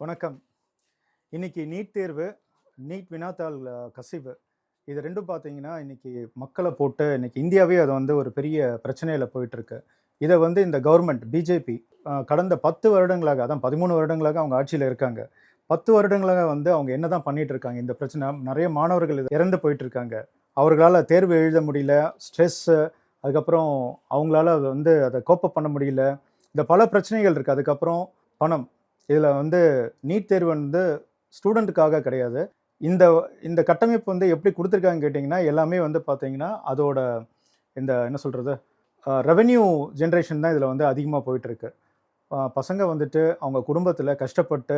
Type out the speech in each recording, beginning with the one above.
வணக்கம். இன்னைக்கு நீட் தேர்வு, நீட் வினாத்தாள் கசிவு இது 2ம் பார்த்தீங்கன்னா, இன்னைக்கு மக்கள போட்டு இன்னைக்கு இந்தியாவே அது வந்து ஒரு பெரிய பிரச்சனையில போயிட்டுருக்கு. இத வந்து இந்த கவர்மெண்ட் பிஜேபி கடந்த 10 வருடங்களாக, அதான் 13 வருடங்களாக அவங்க ஆட்சியில இருக்காங்க. 10 வருடங்களாக வந்து அவங்க என்னதான் பண்ணிட்டு இருக்காங்க? இந்த பிரச்சனை நெறைய மாணவர்கள் இறந்து போயிட்டு இருக்காங்க. அவர்களால தேர்வு எழுத முடியல, ஸ்ட்ரெஸ்ஸு, அதுக்கப்புறம் அவங்களால வந்து அத கோப் அப் பண்ண முடியல. இந்த பல பிரச்சனைகள் இருக்கு. அதுக்கப்புறம் பணம். இதுல வந்து நீட் தேர்வு வந்து ஸ்டூடண்ட்டுக்காக கிடையாது. இந்த இந்த கட்டமைப்பு வந்து எப்படி குடுத்துருக்காங்கன்னு கேட்டீங்கன்னா, எல்லாமே வந்து பார்த்தீங்கன்னா, அதோட இந்த என்ன சொல்றது? ரெவென்யூ ஜெனரேஷன் தான் இதுல வந்து அதிகமா போயிட்டுருக்கு. பசங்க வந்துட்டு அவங்க குடும்பத்துல கஷ்டப்பட்டு,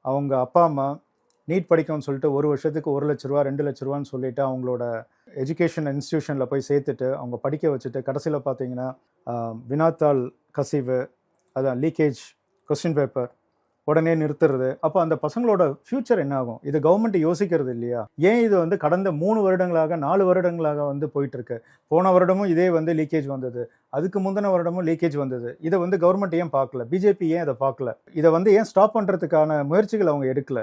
அவங்க அப்பா, அம்மா நீட் படிக்கணும்னு சொல்லிட்டு 1 வருஷத்துக்கு ரூ. 1,00,000 ரூ. 2,00,000 சொல்லிட்டு அவங்களோட எஜுகேஷன் இன்ஸ்டிடியூஷன்ல போய் சேர்த்துட்டு, அவங்க படிக்க வச்சுட்டு, கடைசியில பார்த்தீங்கன்னா, வினாத்தாள் கசிவு, அதான் லீக்கேஜ், கொஸ்டின் பேப்பர் உடனே நிறுத்துறது. அப்ப அந்த பசங்களோட ஃபியூச்சர் என்ன ஆகும்? இது கவர்மெண்ட் யோசிக்கிறது இல்லையா? ஏன் இது வந்து கடந்த 3 வருடங்களாக, 4 வருடங்களாக வந்து போயிட்டு இருக்கு. போன வருடமும் இதே வந்து லீக்கேஜ் வந்தது. அதுக்கு முந்தின வருடமும் லீக்கேஜ் வந்தது. இத வந்து கவர்மெண்ட் ஏன் பார்க்கல? பிஜேபி ஏன் இத பார்க்கல? இத வந்து ஏன் ஸ்டாப் பண்றதுக்கான முயற்சிகள் அவங்க எடுக்கல?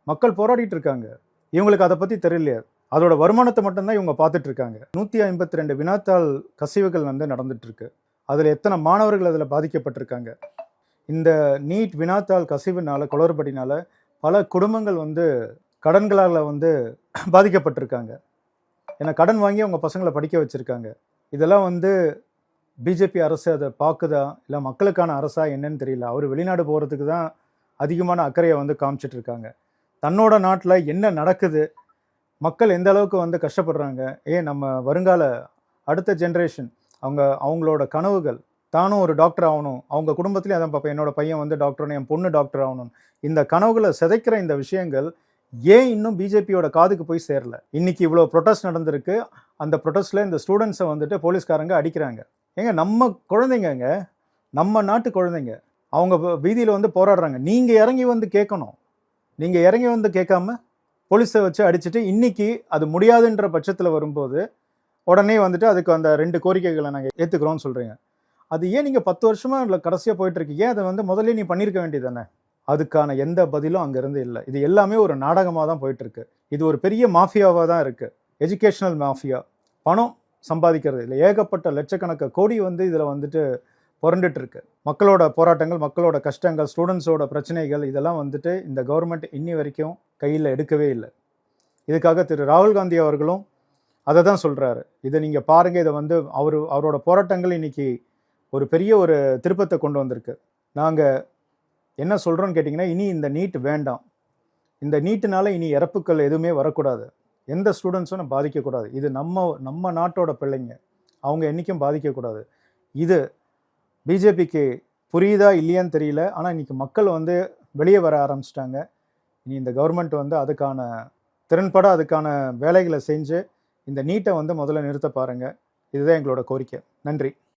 மக்கள் போராடிட்டு இருக்காங்க. இவங்களுக்கு அத பத்தி தெரியலையா? அதோட வருமானத்த மட்டும் தான் இவங்க பார்த்துட்டு இருக்காங்க. 152 வினாத்தாள் கசிவுகள் வந்து நடந்துட்டு இருக்கு. அதுல எத்தனை மாணவர்கள் அதுல பாதிக்கப்பட்டிருக்காங்க? இந்த நீட் வினாத்தாள் கசிவுனால, குளறுபடினால பல குடும்பங்கள் வந்து கடன்களால வந்து பாதிக்கப்பட்டிருக்காங்க. ஏன்னா கடன் வாங்கி அவங்க பசங்கள படிக்க வச்சிருக்காங்க. இதெல்லாம் வந்து பிஜேபி அரசு அத பாக்குதா? இல்ல மக்களுக்கான அரசா என்னன்னு தெரியல. அவரு வெளிநாடு போறதுக்கு தான் அதிகமான அக்கறைய வந்து காமிச்சிட்டு இருக்காங்க. தன்னோட நாட்டுல என்ன நடக்குது? மக்கள் எந்த அளவுக்கு வந்து கஷ்டப்படுறாங்க? ஏன் நம்ம வருங்கால அடுத்த ஜெனரேஷன் அவங்களோட கனவுகள், தானும் ஒரு டாக்டர் ஆகணும். அவங்க குடும்பத்திலேயே அதான் பார்ப்பேன். என்னோட பையன் வந்து டாக்டர் ஆகணும், என் பொண்ணு டாக்டர் ஆகணும். இந்த கனவுகளை சிதைக்கிற இந்த விஷயங்கள் ஏன் இன்னும் பிஜேபியோட காதுக்கு போய் சேரல? இன்னைக்கு இவ்வளோ ப்ரொட்டஸ்ட் நடந்திருக்கு. அந்த ப்ரொட்டஸ்ட்ல இந்த ஸ்டூடெண்ட்ஸை வந்துட்டு போலீஸ்காரங்க அடிக்கிறாங்க. ஏங்க நம்ம குழந்தைங்க, நம்ம நாட்டு குழந்தைங்க, அவங்க வீதியில் வந்து போராடுறாங்க. நீங்க இறங்கி வந்து கேட்கணும். நீங்க இறங்கி வந்து கேட்காம போலீஸை வச்சு அடிச்சுட்டு இன்னைக்கு அது முடியாதுன்ற பட்சத்தில் வரும்போது உடனே வந்துட்டு அதுக்கு அந்த 2 கோரிக்கைகளை நாங்கள் ஏற்றுக்கிறோம்னு சொல்றீங்க. அது ஏன் நீங்க 10 வருஷமா இல்லை கடைசியா போயிட்டு இருக்கீங்க? அதை வந்து முதல்ல நீ பண்ணியிருக்க வேண்டியதானே? அதுக்கான எந்த பதிலும் அங்கிருந்து இல்லை. இது எல்லாமே ஒரு நாடகமாக தான் போயிட்டு இருக்கு. இது ஒரு பெரிய மாஃபியாவாக தான் இருக்கு. Educational mafia. பணம் சம்பாதிக்கிறது இல்லை, ஏகப்பட்ட லட்சக்கணக்க கோடி வந்து இதில் வந்துட்டு புரண்டுட்டு இருக்கு. மக்களோட போராட்டங்கள், மக்களோட கஷ்டங்கள், ஸ்டூடெண்ட்ஸோட பிரச்சனைகள் இதெல்லாம் வந்துட்டு இந்த கவர்மெண்ட் இன்னி வரைக்கும் கையில் எடுக்கவே இல்லை. இதுக்காக திரு ராகுல் காந்தி அவர்களும் அதை தான் சொல்றாரு. இதை நீங்க பாருங்க. இதை வந்து அவரோட போராட்டங்கள் இன்னைக்கு ஒரு பெரிய ஒரு திருப்பத்தை கொண்டு வந்திருக்கு. நாங்கள் என்ன சொல்கிறோன்னு கேட்டிங்கன்னா, இனி இந்த நீட் வேண்டாம். இந்த நீட்டுனால இனி இறப்புக்கள் எதுவுமே வரக்கூடாது. எந்த ஸ்டூடெண்ட்ஸும் பாதிக்கக்கூடாது. இது நம்ம நாட்டோட பிள்ளைங்க. அவங்க என்றைக்கும் பாதிக்கக்கூடாது. இது பிஜேபிக்கு புரியுதா இல்லையான்னு தெரியல. ஆனால் இன்னைக்கு மக்கள் வந்து வெளியே வர ஆரம்பிச்சிட்டாங்க. இனி இந்த கவர்மெண்ட் வந்து அதுக்கான திறன்பட அதுக்கான வேலைகளை செஞ்சு இந்த நீட்டை வந்து முதல்ல நிறுத்த பாருங்கள். இதுதான் எங்களோட கோரிக்கை. நன்றி.